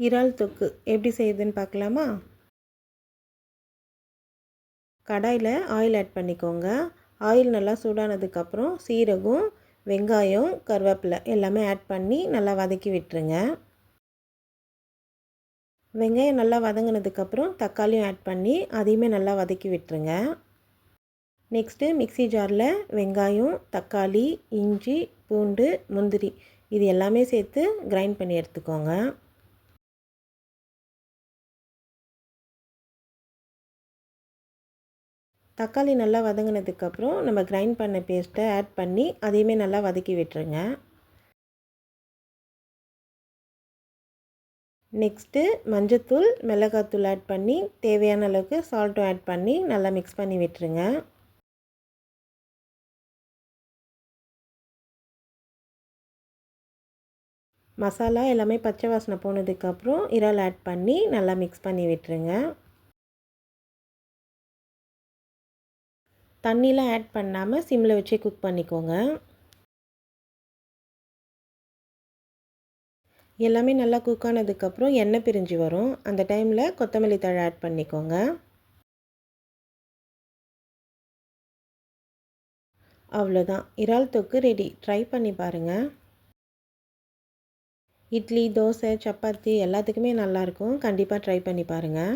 இறால் தொக்கு எப்படி செய்யுதுன்னு பார்க்கலாமா? கடாயில் ஆயில் ஆட் பண்ணிக்கோங்க. ஆயில் நல்லா சூடானதுக்கப்புறம் சீரகம், வெங்காயம், கருவேப்பிலை எல்லாமே ஆட் பண்ணி நல்லா வதக்கி விட்டுருங்க. வெங்காயம் நல்லா வதங்கினதுக்கப்புறம் தக்காளியும் ஆட் பண்ணி அதையுமே நல்லா வதக்கி விட்டுருங்க. நெக்ஸ்ட்டு மிக்ஸி ஜாரில் வெங்காயம், தக்காளி, இஞ்சி, பூண்டு, முந்திரி இது எல்லாமே சேர்த்து கிரைண்ட் பண்ணி எடுத்துக்கோங்க. தக்காளி நல்லா வதங்கினதுக்கப்புறம் நம்ம கிரைண்ட் பண்ண பேஸ்ட்டை ஆட் பண்ணி அதையுமே நல்லா வதக்கி விட்டுருங்க. நெக்ஸ்ட்டு மஞ்சத்தூள், மிளகாத்தூள் ஆட் பண்ணி தேவையான அளவுக்கு சால்ட்டும் ஆட் பண்ணி நல்லா மிக்ஸ் பண்ணி விட்டுருங்க. மசாலா எல்லாமே பச்சை வாசனை போனதுக்கப்புறம் இறால் ஆட் பண்ணி நல்லா மிக்ஸ் பண்ணி விட்டுருங்க. தண்ணிலாம் ஆட் பண்ணாமல் சிம்மில் வச்சு குக் பண்ணிக்கோங்க. எல்லாமே நல்லா குக் ஆனதுக்கப்புறம் எண்ணெய் பிரிஞ்சு வரும். அந்த டைமில் கொத்தமல்லி தழை ஆட் பண்ணிக்கோங்க. அவ்வளோதான், இறால் தொக்கு ரெடி. ட்ரை பண்ணி பாருங்கள். இட்லி, தோசை, சப்பாத்தி எல்லாத்துக்குமே நல்லாயிருக்கும். கண்டிப்பாக ட்ரை பண்ணி பாருங்கள்.